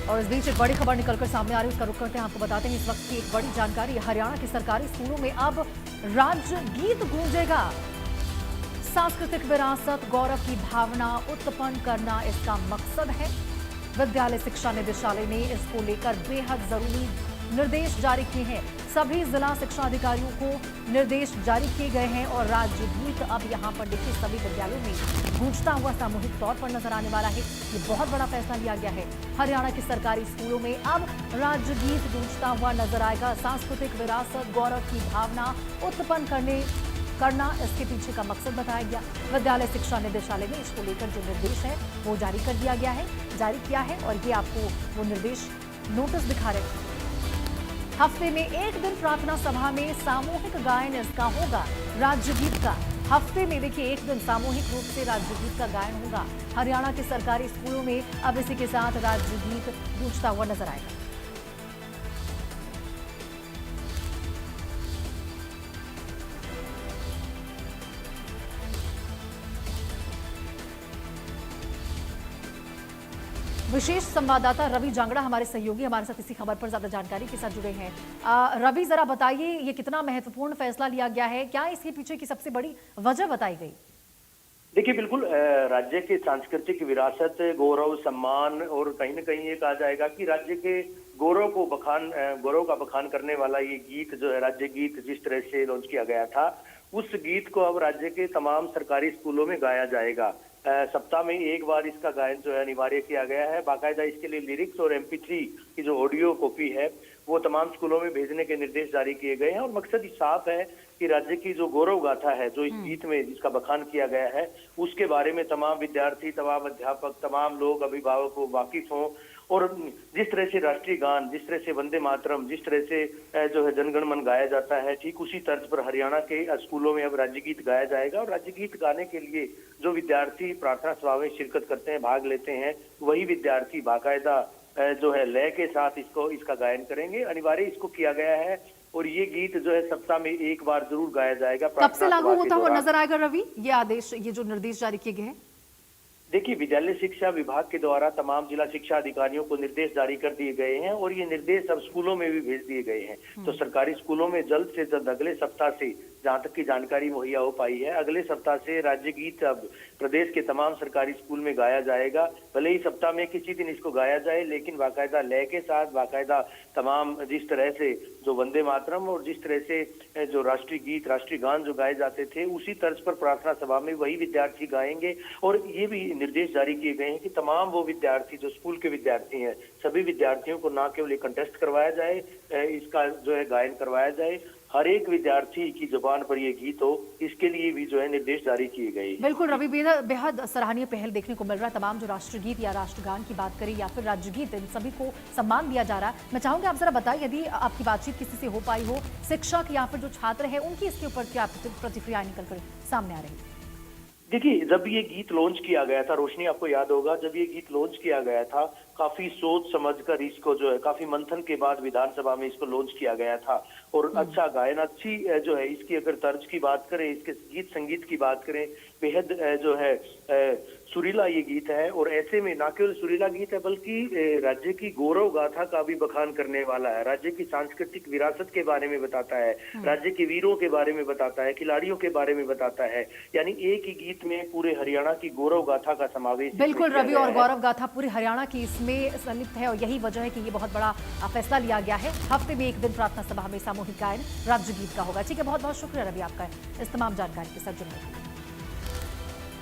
और इस बीच एक बड़ी खबर निकलकर सामने आ रही है, उसका रुख करते हैं। आपको बताते हैं इस वक्त की एक बड़ी जानकारी। हरियाणा के सरकारी स्कूलों में अब राज्य गीत गूंजेगा। सांस्कृतिक विरासत, गौरव की भावना उत्पन्न करना इसका मकसद है। विद्यालय शिक्षा निदेशालय ने इसको लेकर बेहद जरूरी निर्देश जारी किए हैं। सभी जिला शिक्षा अधिकारियों को निर्देश जारी किए गए हैं और राज्य गीत अब यहां पर देखिए सभी विद्यालयों में गूंजता हुआ सामूहिक तौर पर नजर आने वाला है। ये बहुत बड़ा फैसला लिया गया है। हरियाणा के सरकारी स्कूलों में अब राज्य गीत गूंजता हुआ नजर आएगा। सांस्कृतिक विरासत, गौरव की भावना उत्पन्न करना इसके पीछे का मकसद बताया गया। विद्यालय शिक्षा निदेशालय ने इसको लेकर जो निर्देश है वो जारी किया है और ये आपको वो निर्देश नोटिस दिखा रहे हैं। हफ्ते में एक दिन प्रार्थना सभा में सामूहिक गायन इसका होगा राज्य गीत का। हफ्ते में देखिए एक दिन सामूहिक रूप से राज्य गीत का गायन होगा। हरियाणा के सरकारी स्कूलों में अब इसी के साथ राज्य गीत गूंजता हुआ नजर आएगा। विशेष संवाददाता रवि जांगड़ा हमारे सहयोगी हमारे साथ इसी खबर पर ज्यादा जानकारी के साथ जुड़े हैं। रवि, जरा बताइए ये कितना महत्वपूर्ण फैसला लिया गया है, क्या इसके पीछे की सबसे बड़ी वजह बताई गई? देखिए, बिल्कुल राज्य के सांस्कृतिक विरासत, गौरव, सम्मान और कहीं न कहीं ये कहा जाएगा कि राज्य के गौरव का बखान करने वाला ये गीत जो है, राज्य गीत जिस तरह से लॉन्च किया गया था, उस गीत को अब राज्य के तमाम सरकारी स्कूलों में गाया जाएगा। सप्ताह में एक बार इसका गायन जो है अनिवार्य किया गया है। बाकायदा इसके लिए लिरिक्स और MP3 की जो ऑडियो कॉपी है वो तमाम स्कूलों में भेजने के निर्देश जारी किए गए हैं और मकसद ही साफ है कि राज्य की जो गौरव गाथा है, जो इस गीत में जिसका बखान किया गया है, उसके बारे में तमाम विद्यार्थी, तमाम अध्यापक, तमाम लोग, अभिभावक को वाकिफ हों। और जिस तरह से राष्ट्रीय गान, जिस तरह से वंदे मातरम, जिस तरह से जो है जनगण मन गाया जाता है, ठीक उसी तर्ज पर हरियाणा के स्कूलों में अब राज्य गीत गाया जाएगा। और राज्य गीत गाने के लिए जो विद्यार्थी प्रार्थना सभा में शिरकत करते हैं, भाग लेते हैं, वही विद्यार्थी बाकायदा जो है लय के साथ इसका गायन करेंगे। अनिवार्य इसको किया गया है और ये गीत जो है सप्ताह में एक बार जरूर गाया जाएगा। कब से लागू होता हुआ नजर आएगा रवि ये आदेश, ये जो निर्देश जारी किए गए हैं? देखिए, विद्यालय शिक्षा विभाग के द्वारा तमाम जिला शिक्षा अधिकारियों को निर्देश जारी कर दिए गए हैं और ये निर्देश अब स्कूलों में भी भेज दिए गए हैं। तो सरकारी स्कूलों में जल्द से जल्द अगले सप्ताह से, जहां तक की जानकारी मुहैया हो पाई है, अगले सप्ताह से राज्य गीत अब प्रदेश के तमाम सरकारी स्कूल में गाया जाएगा। भले ही सप्ताह में किसी दिन इसको गाया जाए, लेकिन बाकायदा लय के साथ, बाकायदा तमाम जिस तरह से जो वंदे मातरम और जिस तरह से जो राष्ट्रीय गीत, राष्ट्रीय गान जो गाए जाते थे, उसी तर्ज पर प्रार्थना सभा में वही विद्यार्थी गाएंगे। और ये भी निर्देश जारी किए गए हैं कि तमाम वो विद्यार्थी जो स्कूल के विद्यार्थी हैं, सभी विद्यार्थियों को न केवल कंटेस्ट करवाया जाए, इसका जो है गायन करवाया जाए, हर एक विद्यार्थी की जुबान पर ये गीत हो, इसके लिए भी जो है निर्देश जारी किए गए। बिल्कुल रवि, बेहद सराहनीय पहल देखने को मिल रहा है। तमाम जो राष्ट्रगीत या राष्ट्रगान की बात करें या फिर राज्य गीत, इन सभी को सम्मान दिया जा रहा है। मैं चाहूंगी आप जरा बताइए, यदि आपकी बातचीत किसी से हो पाई हो, शिक्षक या फिर जो छात्र है, उनकी इसके ऊपर क्या प्रतिक्रियाएं निकलकर सामने आ रही? देखिए, जब ये गीत लॉन्च किया गया था, रोशनी आपको याद होगा, जब ये गीत लॉन्च किया गया था, काफी सोच समझकर इसको जो है, काफी मंथन के बाद विधानसभा में इसको लॉन्च किया गया था। और अच्छा गायन, अच्छी जो है इसकी अगर तर्ज की बात करें, इसके गीत संगीत की बात करें, बेहद जो है सुरीला ये गीत है। और ऐसे में न केवल सुरीला गीत है, बल्कि राज्य की गौरव गाथा का भी बखान करने वाला है। राज्य की सांस्कृतिक विरासत के बारे में बताता है, राज्य के वीरों के बारे में बताता है, खिलाड़ियों के बारे में बताता है। यानी एक ही गीत में पूरे हरियाणा की गौरव गाथा का समावेश। बिल्कुल रवि, और गौरव गाथा पूरी हरियाणा की इसमें संलिप्त है और यही वजह है कि ये बहुत बड़ा फैसला लिया गया है। हफ्ते में एक दिन प्रार्थना सभा में सामूहिक गायन राज्य गीत का होगा। ठीक है, बहुत बहुत शुक्रिया रवि आपका इस तमाम जानकारी के साथ जुड़ने के लिए।